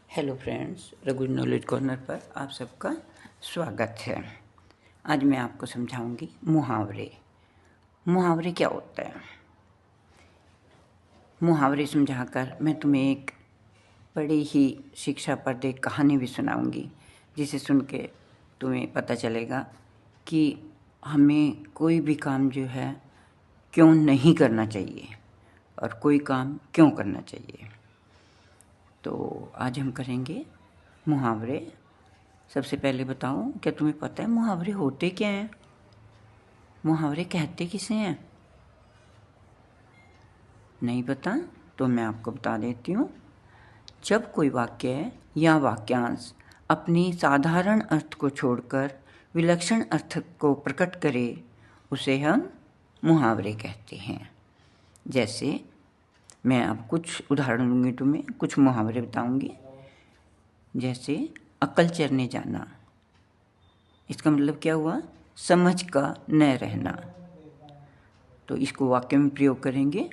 Hello friends, Raghu knowledge corner पर आप सबका स्वागत है। आज मैं आपको समझाऊंगी मुहावरे। मुहावरे क्या होता है? मुहावरे समझाकर मैं तुम्हें एक बड़ी ही शिक्षाप्रद एक कहानी भी सुनाऊंगी, जिसे सुन के तुम्हें पता चलेगा कि हमें कोई भी काम जो है क्यों नहीं करना चाहिए और कोई काम क्यों करना चाहिए। तो आज हम करेंगे मुहावरे। सबसे पहले बताऊं, क्या तुम्हें पता है मुहावरे होते क्या हैं? मुहावरे कहते किसे हैं? नहीं पता? तो मैं आपको बता देती हूँ। जब कोई वाक्य या वाक्यांश अपनी साधारण अर्थ को छोड़कर विलक्षण अर्थ को प्रकट करे, उसे हम मुहावरे कहते हैं। जैसे मैं अब कुछ उदाहरण दूंगी, तुम्हें कुछ मुहावरे बताऊंगी। जैसे अकल चरने जाना, इसका मतलब क्या हुआ? समझ का न रहना। तो इसको वाक्य में प्रयोग करेंगे।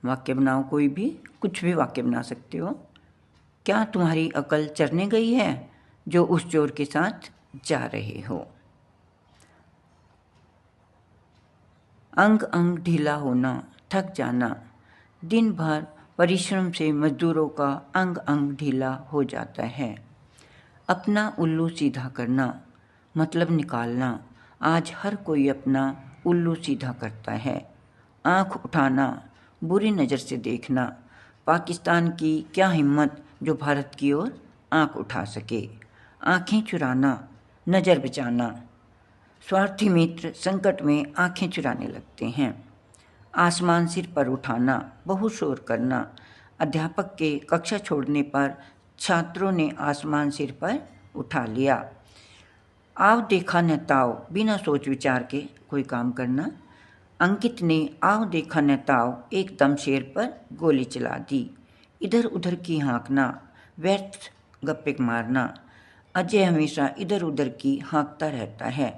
वाक्य बनाओ, कोई भी, कुछ भी वाक्य बना सकते हो। क्या तुम्हारी अकल चरने गई है जो उस चोर के साथ जा रहे हो? अंग अंग ढीला होना, थक जाना। दिन भर परिश्रम से मजदूरों का अंग अंग ढीला हो जाता है। अपना उल्लू सीधा करना, मतलब निकालना। आज हर कोई अपना उल्लू सीधा करता है। आँख उठाना, बुरी नज़र से देखना। पाकिस्तान की क्या हिम्मत जो भारत की ओर आँख उठा सके। आँखें चुराना, नज़र बचाना। स्वार्थी मित्र संकट में आँखें चुराने लगते हैं। आसमान सिर पर उठाना, बहुत शोर करना। अध्यापक के कक्षा छोड़ने पर छात्रों ने आसमान सिर पर उठा लिया। आव देखा न ताव, बिना सोच विचार के कोई काम करना। अंकित ने आव देखा न ताव एकदम शेर पर गोली चला दी। इधर उधर की हाँकना, व्यर्थ गप्पे मारना। अजय हमेशा इधर उधर की हाँकता रहता है।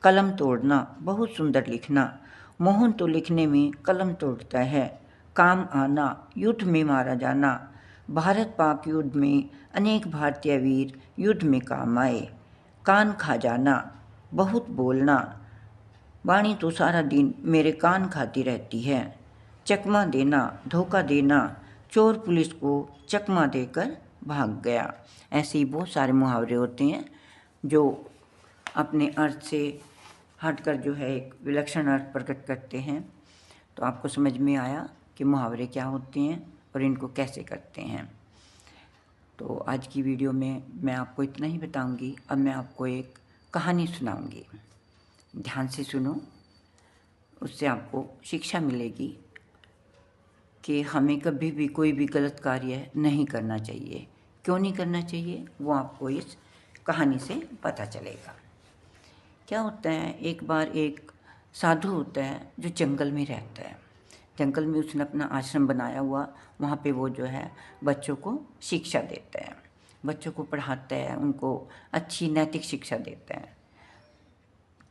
कलम तोड़ना, बहुत सुंदर लिखना। मोहन तो लिखने में कलम तोड़ता है। काम आना, युद्ध में मारा जाना। भारत पाक युद्ध में अनेक भारतीय वीर युद्ध में काम आए। कान खा जाना, बहुत बोलना। वाणी तो सारा दिन मेरे कान खाती रहती है। चकमा देना, धोखा देना। चोर पुलिस को चकमा देकर भाग गया। ऐसे ही बहुत सारे मुहावरे होते हैं जो अपने अर्थ से हटकर जो है एक विलक्षण अर्थ प्रकट करते हैं। तो आपको समझ में आया कि मुहावरे क्या होते हैं और इनको कैसे करते हैं। तो आज की वीडियो में मैं आपको इतना ही बताऊंगी। अब मैं आपको एक कहानी सुनाऊंगी, ध्यान से सुनो। उससे आपको शिक्षा मिलेगी कि हमें कभी भी कोई भी गलत कार्य नहीं करना चाहिए। क्यों नहीं करना चाहिए, वो आपको इस कहानी से पता चलेगा। क्या होता है, एक बार एक साधु होता है जो जंगल में रहता है। जंगल में उसने अपना आश्रम बनाया हुआ, वहाँ पे वो जो है बच्चों को शिक्षा देता है, बच्चों को पढ़ाता है, उनको अच्छी नैतिक शिक्षा देता है।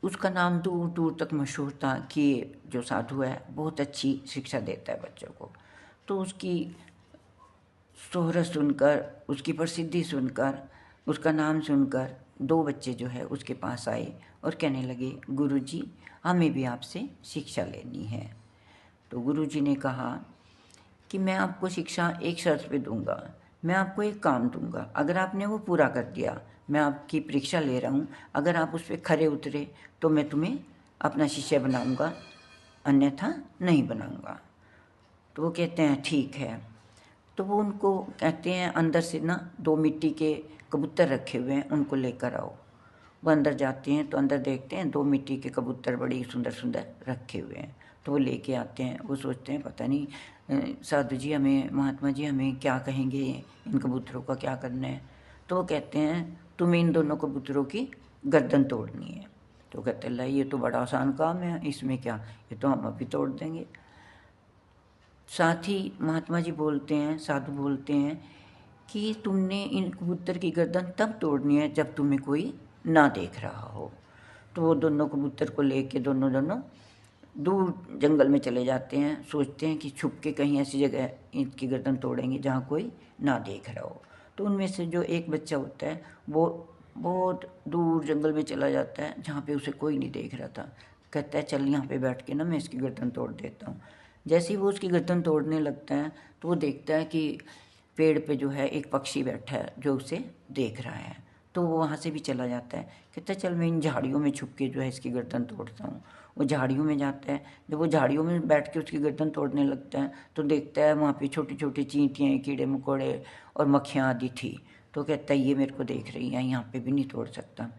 उसका नाम दूर दूर तक मशहूर था कि जो साधु है बहुत अच्छी शिक्षा देता है बच्चों को। तो उसकी शोहरत सुनकर, उसकी प्रसिद्धि सुनकर, उसका नाम सुनकर दो बच्चे जो है उसके पास आए और कहने लगे, गुरुजी हमें भी आपसे शिक्षा लेनी है। तो गुरुजी ने कहा कि मैं आपको शिक्षा एक शर्त पे दूंगा, मैं आपको एक काम दूंगा, अगर आपने वो पूरा कर दिया, मैं आपकी परीक्षा ले रहा हूँ, अगर आप उस पर खरे उतरे तो मैं तुम्हें अपना शिष्य बनाऊंगा, अन्यथा नहीं बनाऊंगा। तो वो कहते हैं ठीक है। तो वो उनको कहते हैं अंदर से ना दो मिट्टी के कबूतर रखे हुए हैं, उनको लेकर आओ। वो अंदर जाते हैं तो अंदर देखते हैं दो मिट्टी के कबूतर बड़ी सुंदर सुंदर रखे हुए हैं। तो वो लेके आते हैं। वो सोचते हैं पता नहीं साधु जी हमें, महात्मा जी हमें क्या कहेंगे, इन कबूतरों का क्या करना है। तो वो कहते हैं तुम्हें इन दोनों कबूतरों की गर्दन तोड़नी है। तो कहते हैं ला ये तो बड़ा आसान काम है, इसमें क्या, ये तो हम अभी तोड़ देंगे। साथ ही महात्मा जी बोलते हैं, साधु बोलते हैं कि तुमने इन कबूतर की गर्दन तब तोड़नी है जब तुम्हें कोई ना देख रहा हो। तो वो दोनों कबूतर को लेके दोनों दूर जंगल में चले जाते हैं, सोचते हैं कि छुप के कहीं ऐसी जगह ईंट की गर्दन तोड़ेंगे जहाँ कोई ना देख रहा हो। तो उनमें से जो एक बच्चा होता है वो बहुत दूर जंगल में चला जाता है जहाँ पे उसे कोई नहीं देख रहा था। कहता है चल यहाँ पे बैठ के ना मैं इसकी गर्दन तोड़ देता हूँ। जैसे ही वो उसकी गर्दन तोड़ने लगता है तो वो देखता है कि पेड़ पे जो है एक पक्षी बैठा है जो उसे देख रहा है। तो वो वहाँ से भी चला जाता है, कहता है चल मैं इन झाड़ियों में छुप के जो है इसकी गर्दन तोड़ता हूँ। वो झाड़ियों में जाता है, जब वो झाड़ियों में बैठ के उसकी गर्दन तोड़ने लगता है तो देखता है वहाँ पे छोटी छोटी चींटियाँ, कीड़े मकोड़े और मक्खियाँ आदि थी। तो कहता है ये मेरे को देख रही हैं, यहाँ पे भी नहीं तोड़ सकता।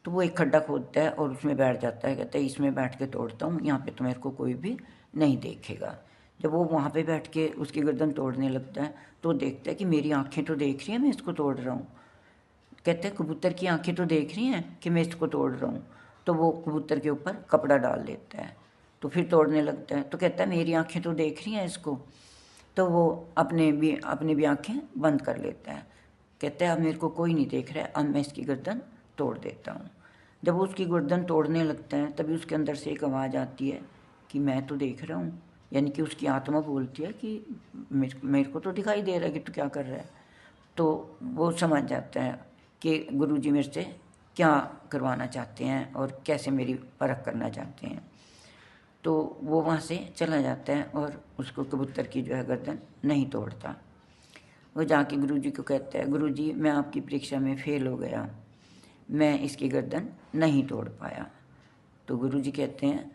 तो वो एक खड्डा खोदता है और उसमें बैठ जाता है, कहता है इसमें बैठ के तोड़ता हूँ, यहाँ पे तो मेरे को कोई भी नहीं देखेगा। जब वो वहाँ पे बैठ के उसकी गर्दन तोड़ने लगता है तो देखता है कि मेरी आँखें तो देख रही हैं मैं इसको तोड़ रहा हूँ। कहते हैं कबूतर की आंखें तो देख रही हैं कि मैं इसको तोड़ रहा हूँ। तो वो कबूतर के ऊपर कपड़ा डाल देता है, तो फिर तोड़ने लगता है। तो कहता है मेरी आंखें तो देख रही हैं इसको। तो वो अपने भी आंखें बंद कर लेता है, कहता है अब मेरे को कोई नहीं देख रहा है, अब मैं इसकी गर्दन तोड़ देता हूँ। जब वो उसकी गर्दन तोड़ने लगता है तभी उसके अंदर से एक आवाज़ आती है कि मैं तो देख रहा हूँ, यानी कि उसकी आत्मा बोलती है कि मेरे को तो दिखाई दे रहा है कि तू क्या कर रहा है। तो वो समझ जाता है कि गुरुजी मेरे से क्या करवाना चाहते हैं और कैसे मेरी परख करना चाहते हैं। तो वो वहाँ से चला जाता है और उसको कबूतर की जो है गर्दन नहीं तोड़ता। वो जाके गुरुजी को कहता है गुरुजी मैं आपकी परीक्षा में फ़ेल हो गया, मैं इसकी गर्दन नहीं तोड़ पाया। तो गुरुजी कहते हैं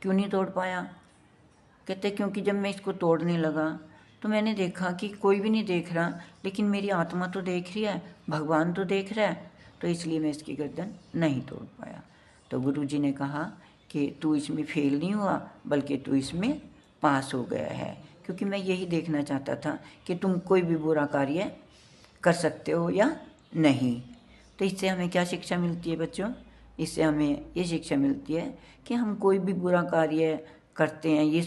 क्यों नहीं तोड़ पाया? कहते क्योंकि जब मैं इसको तोड़ने लगा तो मैंने देखा कि कोई भी नहीं देख रहा, लेकिन मेरी आत्मा तो देख रही है, भगवान तो देख रहा है, तो इसलिए मैं इसकी गर्दन नहीं तोड़ पाया। तो गुरुजी ने कहा कि तू इसमें फेल नहीं हुआ बल्कि तू इसमें पास हो गया है, क्योंकि मैं यही देखना चाहता था कि तुम कोई भी बुरा कार्य कर सकते हो या नहीं। तो इससे हमें क्या शिक्षा मिलती है बच्चों? इससे हमें ये शिक्षा मिलती है कि हम कोई भी बुरा कार्य करते हैं ये